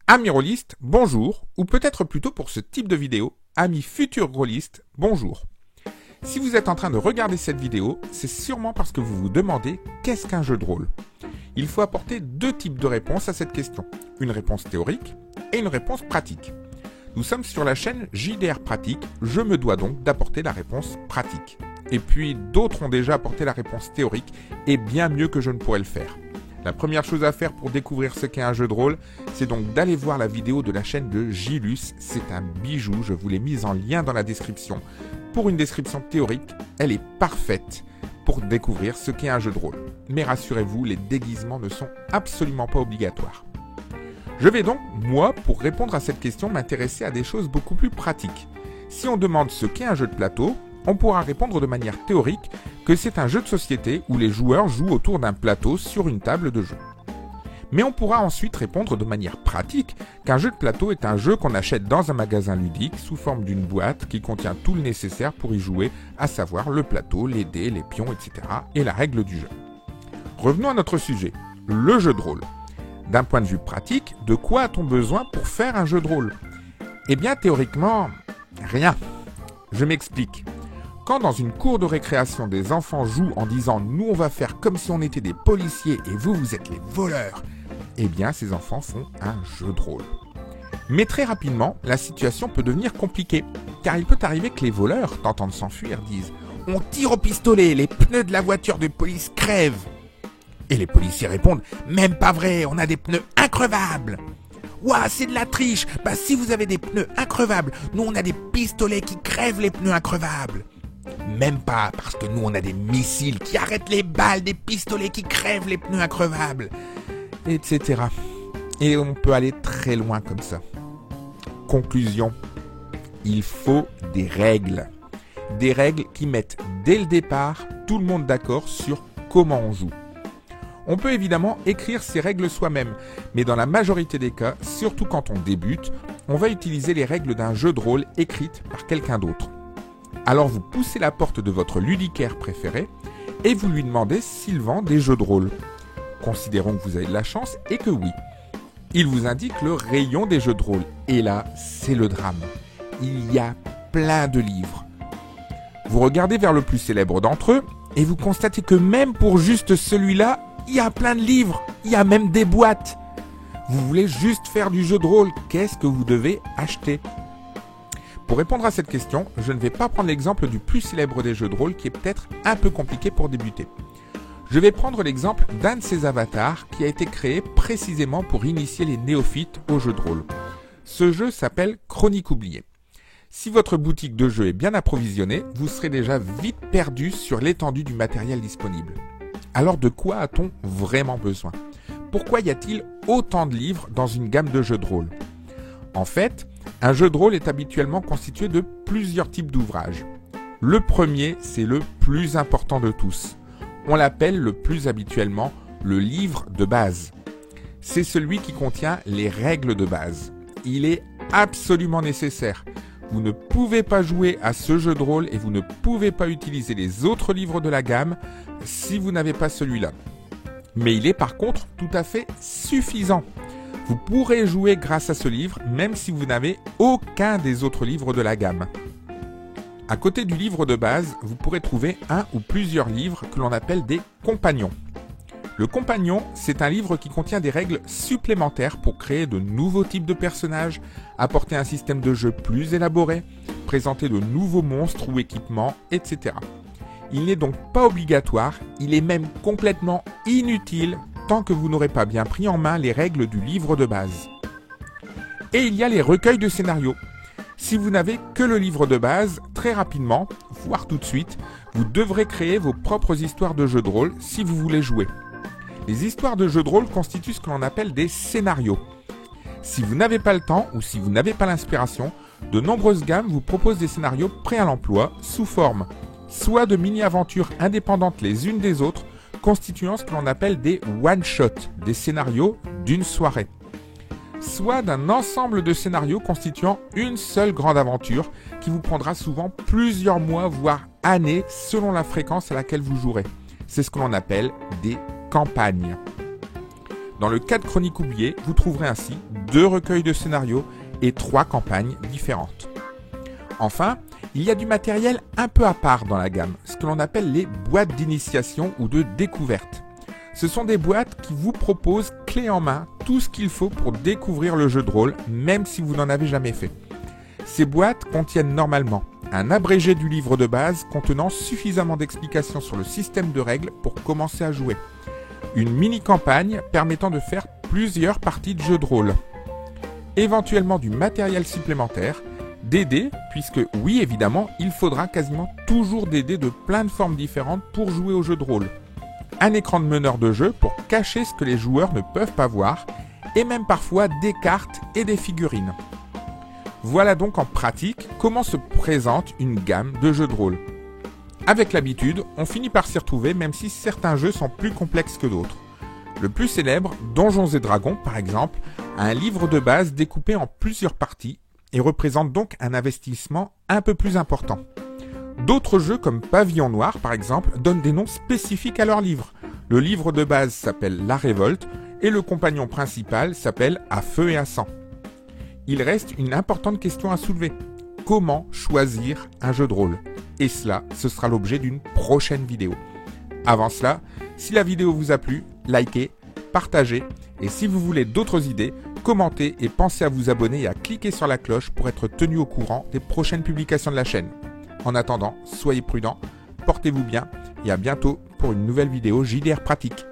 Amis rôlistes, bonjour, ou peut-être plutôt pour ce type de vidéo, amis futurs rôlistes, bonjour. Si vous êtes en train de regarder cette vidéo, c'est sûrement parce que vous vous demandez qu'est-ce qu'un jeu de rôle. Il faut apporter deux types de réponses à cette question, une réponse théorique et une réponse pratique. Nous sommes sur la chaîne JDR Pratique, je me dois donc d'apporter la réponse pratique. Et puis d'autres ont déjà apporté la réponse théorique, et bien mieux que je ne pourrais le faire. La première chose à faire pour découvrir ce qu'est un jeu de rôle, c'est donc d'aller voir la vidéo de la chaîne de Gilus. C'est un bijou, je vous l'ai mise en lien dans la description. Pour une description théorique, elle est parfaite pour découvrir ce qu'est un jeu de rôle. Mais rassurez-vous, les déguisements ne sont absolument pas obligatoires. Je vais donc, moi, pour répondre à cette question, m'intéresser à des choses beaucoup plus pratiques. Si on demande ce qu'est un jeu de plateau, on pourra répondre de manière théorique que c'est un jeu de société où les joueurs jouent autour d'un plateau sur une table de jeu. Mais on pourra ensuite répondre de manière pratique qu'un jeu de plateau est un jeu qu'on achète dans un magasin ludique sous forme d'une boîte qui contient tout le nécessaire pour y jouer, à savoir le plateau, les dés, les pions, etc. et la règle du jeu. Revenons à notre sujet, le jeu de rôle. D'un point de vue pratique, de quoi a-t-on besoin pour faire un jeu de rôle ? Eh bien, théoriquement, rien. Je m'explique. Quand dans une cour de récréation des enfants jouent en disant « nous on va faire comme si on était des policiers et vous vous êtes les voleurs », eh bien ces enfants font un jeu de rôle. Mais très rapidement, la situation peut devenir compliquée, car il peut arriver que les voleurs, tentant de s'enfuir, disent « on tire au pistolet, les pneus de la voiture de police crèvent !» Et les policiers répondent « même pas vrai, on a des pneus increvables !» Ouah, c'est de la triche. Bah si vous avez des pneus increvables, nous on a des pistolets qui crèvent les pneus increvables. Même pas, parce que nous on a des missiles qui arrêtent les balles, des pistolets qui crèvent les pneus increvables, etc. Et on peut aller très loin comme ça. Conclusion, il faut des règles. Des règles qui mettent dès le départ tout le monde d'accord sur comment on joue. On peut évidemment écrire ces règles soi-même, mais dans la majorité des cas, surtout quand on débute, on va utiliser les règles d'un jeu de rôle écrites par quelqu'un d'autre. Alors vous poussez la porte de votre ludicaire préféré et vous lui demandez s'il vend des jeux de rôle. Considérons que vous avez de la chance et que oui. Il vous indique le rayon des jeux de rôle. Et là, c'est le drame. Il y a plein de livres. Vous regardez vers le plus célèbre d'entre eux et vous constatez que même pour juste celui-là, il y a plein de livres. Il y a même des boîtes. Vous voulez juste faire du jeu de rôle. Qu'est-ce que vous devez acheter ? Pour répondre à cette question, je ne vais pas prendre l'exemple du plus célèbre des jeux de rôle qui est peut-être un peu compliqué pour débuter. Je vais prendre l'exemple d'un de ces avatars qui a été créé précisément pour initier les néophytes au jeu de rôle. Ce jeu s'appelle Chronique oubliée. Si votre boutique de jeux est bien approvisionnée, vous serez déjà vite perdu sur l'étendue du matériel disponible. Alors de quoi a-t-on vraiment besoin ? Pourquoi y a-t-il autant de livres dans une gamme de jeux de rôle ? En fait, un jeu de rôle est habituellement constitué de plusieurs types d'ouvrages. Le premier, c'est le plus important de tous. On l'appelle le plus habituellement le livre de base. C'est celui qui contient les règles de base. Il est absolument nécessaire. Vous ne pouvez pas jouer à ce jeu de rôle et vous ne pouvez pas utiliser les autres livres de la gamme si vous n'avez pas celui-là. Mais il est par contre tout à fait suffisant. Vous pourrez jouer grâce à ce livre, même si vous n'avez aucun des autres livres de la gamme. À côté du livre de base, vous pourrez trouver un ou plusieurs livres que l'on appelle des compagnons. Le compagnon, c'est un livre qui contient des règles supplémentaires pour créer de nouveaux types de personnages, apporter un système de jeu plus élaboré, présenter de nouveaux monstres ou équipements, etc. Il n'est donc pas obligatoire, il est même complètement inutile tant que vous n'aurez pas bien pris en main les règles du livre de base. Et il y a les recueils de scénarios. Si vous n'avez que le livre de base, très rapidement, voire tout de suite, vous devrez créer vos propres histoires de jeux de rôle si vous voulez jouer. Les histoires de jeux de rôle constituent ce que l'on appelle des scénarios. Si vous n'avez pas le temps ou si vous n'avez pas l'inspiration, de nombreuses gammes vous proposent des scénarios prêts à l'emploi sous forme soit de mini-aventures indépendantes les unes des autres, constituant ce que l'on appelle des one-shots, des scénarios d'une soirée, soit d'un ensemble de scénarios constituant une seule grande aventure qui vous prendra souvent plusieurs mois voire années selon la fréquence à laquelle vous jouerez. C'est ce que l'on appelle des campagnes. Dans le cas de Chroniques oubliées, vous trouverez ainsi 2 recueils de scénarios et 3 campagnes différentes. Enfin, il y a du matériel un peu à part dans la gamme, ce que l'on appelle les boîtes d'initiation ou de découverte. Ce sont des boîtes qui vous proposent clé en main tout ce qu'il faut pour découvrir le jeu de rôle, même si vous n'en avez jamais fait. Ces boîtes contiennent normalement un abrégé du livre de base contenant suffisamment d'explications sur le système de règles pour commencer à jouer, une mini-campagne permettant de faire plusieurs parties de jeu de rôle, éventuellement du matériel supplémentaire, des dés, puisque oui évidemment, il faudra quasiment toujours des dés de plein de formes différentes pour jouer au jeu de rôle, un écran de meneur de jeu pour cacher ce que les joueurs ne peuvent pas voir, et même parfois des cartes et des figurines. Voilà donc en pratique comment se présente une gamme de jeux de rôle. Avec l'habitude, on finit par s'y retrouver même si certains jeux sont plus complexes que d'autres. Le plus célèbre, Donjons et Dragons par exemple, a un livre de base découpé en plusieurs parties et représente donc un investissement un peu plus important. D'autres jeux comme Pavillon Noir par exemple donnent des noms spécifiques à leur livre. Le livre de base s'appelle La Révolte et le compagnon principal s'appelle À Feu et à Sang. Il reste une importante question à soulever. Comment choisir un jeu de rôle? Et cela, ce sera l'objet d'une prochaine vidéo. Avant cela, si la vidéo vous a plu, likez, partagez, et si vous voulez d'autres idées, commentez et pensez à vous abonner et à cliquer sur la cloche pour être tenu au courant des prochaines publications de la chaîne. En attendant, soyez prudents, portez-vous bien et à bientôt pour une nouvelle vidéo JDR pratique.